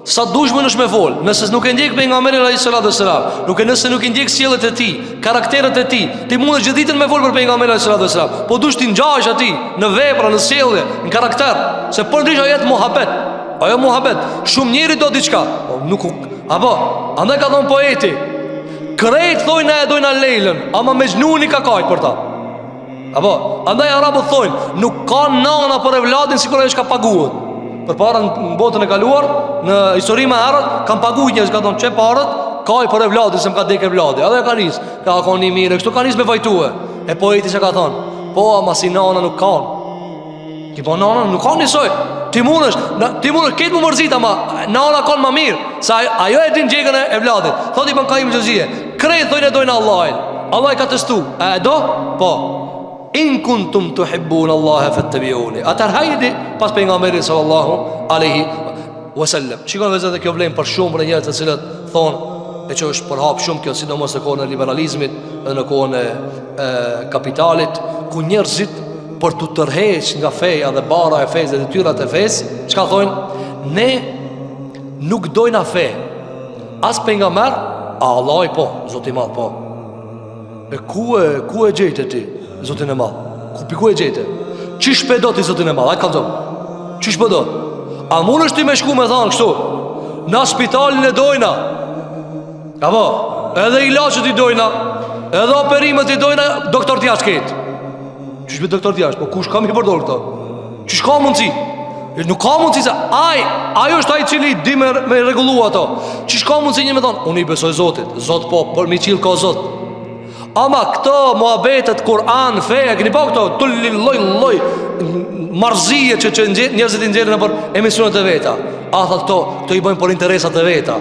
Sa dush më nësh me fol. Nëse nuk e ndjek pejgamberin alayhis salatu wassalam, nëse nuk e ndjek sjelljet e tij, karakteret e tij, ti mundesh gjithë ditën me fol për pejgamberin alayhis salatu wassalam, po dush ti ngjahesh atij në vepra, në sjellje, në karakter, se përndryshe ajo është muhabet. Ajo muhabet. Shumë njerëz do diçka, po nuk apo andaj ka thon poeti, krejt thojnë na e dojnë Leilën, ama Mejnuni ka kajt për ta. Apo andaj arabët thojnë, nuk ka nana për evladin sikur ai s'ka paguar. Për para në botën e kaluar, në histori më herët, kanë paguajtur njerëz, ka thonë çe parët, kaj për evladin se më ka dekë evladi. Edhe ka nis, ka qenë mirë, kështu ka nis me vajtue. E poeti çka ka thonë, po ama si nana nuk kanë. Ki po nana nuk kanë nisoj. Ti mundesh këtë më mërzit, ama nana kanë më mirë, sa ajo e din gjegën e evladit. Thotë Ibn Qayyim el-Juzeyy, krejt thonë dojnë Allahin. Allah i ka testu. A e do? Po. In kuntum tuhibbun Allah fattabi'uni. Atar hajdi pas pejgamberit sallallahu alaihi wasallam. Shikoni vëzë kjo vlen për shumë për njerëz të cilët thonë e që është përhap shumë kjo, sidomos në kohën e liberalizmit dhe në kohën e kapitalit, ku njerëzit për të tërheq nga feja dhe bara e fejës dhe detyrat e fejës, çka thonë? Ne nuk dojna fe. As pejgamber, Allah i po, Zoti i Madh po. E ku e gjejte ti Zotin e Madh? Ku e gjejte? Çish pe do ti Zotin e Madh? Ai ka thonë. Çish po do? A mundesh ti me shku me thanë kështu? Në spitalin e dojna. Apo, edhe ilaçet i dojna, edhe operimet i dojna, doktor t'jash ketë. Çish be doktor t'jash? Po kush kam i përdor këto? Çish ka mundsi? Nuk ka mundsi se ajo është ai i cili di me rregullu ato. Çish ka mundsi një me thonë, unë i besoj Zotit. Zot po, për mi qill ka Zot. Ama këto muhabetet, Kur'an, feja, këni pa këto tulli loj marzije që njerëzit i nxjerrin për emisionet e veta. A tha këto i bëjnë për interesat e veta.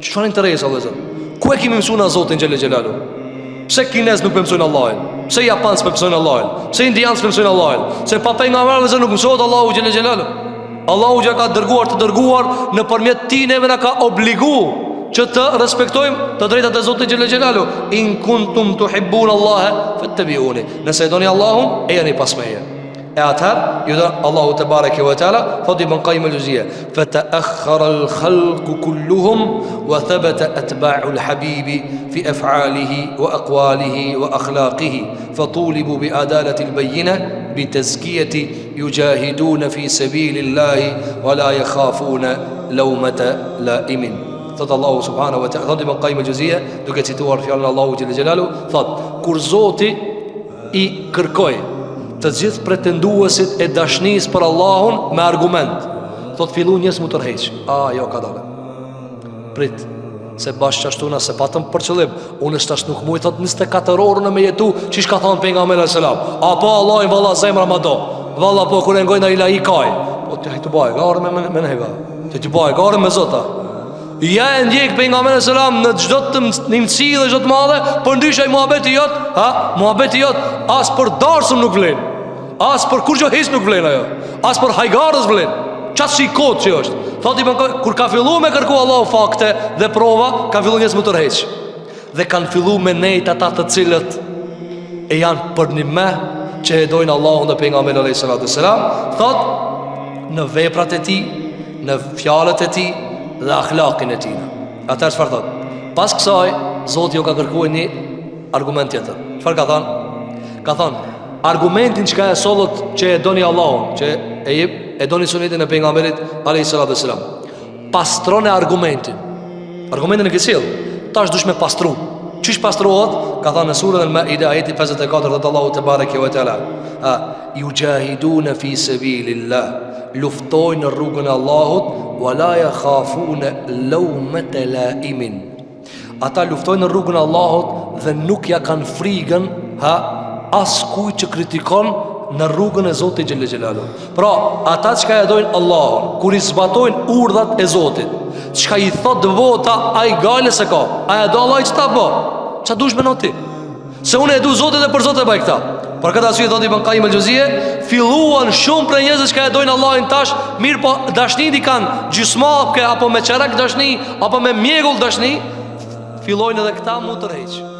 Çfarë interesa vëzë? Ku e kemi mësuar Zotin xhelel xhelalu? Pse kinez nuk mësojnë Allahin? Pse japanës mësojnë Allahin? Pse indianës mësojnë Allahin? Se pa pejgamber vëzë nuk mësohet Allahu xhelel xhelalu. Allahu ja ka dërguar të dërguar nëpërmjet tij neve na ka obliguar që të respektojmë të drejtat e Zotit xhelel xhelalu. In kuntum tuhibbun Allah fattabi'uni. Nëse doni Allahun, e jeni pas meje. E atëherë, ju dhe Allahu te bareke ve teala, thot Ibn Qayyim el-Juzeyy, fata'akhkhara al-khalqu kulluhum wa thabata atba'u al-habibi fi af'alihi wa aqwalihi wa akhlaqihi, fatulibu bi adalati al-bayyina bi tazkiyati yujahiduna fi sabilillahi wa la yakhafuna lawmata la'imin. Thot Allahu subhanahu wa ta'ala, thot Ibn Qayyim el-Juzeyy, duke cituar fjalën e Allahu xhelel xhelalu, thot kur Zoti i kërkoi të gjithë pretenduesit e dashnisë për Allahun me argument, thot fillu njës mu tërheq. Jo ka dale. Prit, se bashkë qashtuna se patëm për qëllim, unë është tash nuk mujë, thot 24 orë në me jetu, qish ka thonë pejgamberi alayhis salam. Po Allahin valla zemra ma do. Valla po kur e ngojna ila i kaj. Po të hajtu baj, gare me neva. Të baj, gare me Zota. Ja e ndjek pejgamberi alayhis salam në çdo të nimësi dhe çdo të madhe, por ndryshe muhabeti jot, muhabeti jot as për darsëm nuk vlen. As për kur që his nuk vlen ajo. As për hajgarës vlen. Qatë si kod që është. Thot i bënkoj, kur ka fillu me kërku Allahu fakte dhe prova, ka fillu njës më tërheq. Dhe kanë fillu me nejt ata të cilët e janë për një me që e dojnë Allahu dhe pejgamberi alayhis salam. Thot, në veprat e ti, në fjalët e ti dhe akhlaqin e ti. Atër çfarë thot? Pas kësaj, Zoti jo ka kërkuar një argument tjetër. Çfarë ka thonë? Ka thonë, argumentin që ka e sollët që e doni Allahun, që e doni sunetin e pejgamberit alayhis salam, pastron e argumentin. Argumentin e kësill, tash dush me pastru. Qish pastruat? Ka thënë në surën Al-Maida ajeti 54 dhe Allahu te bareke ve teala, yujahiduna fi sabilillah, luftojnë në rrugën e Allahut, wala yakhafuna lawmata la'imin. Ata luftojnë në rrugën e Allahut dhe nuk ja kanë frikën as kuj që kritikon në rrugën e Zotit xhelel xhelalu. Pra, ata çka e dojnë Allahun, kur i zbatojnë urdhat e Zotit, çka i thot vota, ai gale se ka. A e do Allah çta po? Ç'a dush me noti? Se unë e du Zotit dhe për Zotit e baj këta. Për këtë arsye thot Ibn Qayyim el-Juzeyy, filluan shumë për njerëz që e dojnë Allahin tash, mirë po dashnit i kanë gjysmapke apo me çerak dashni apo me mjegull dashni, fillojnë edhe këta mu tërheq.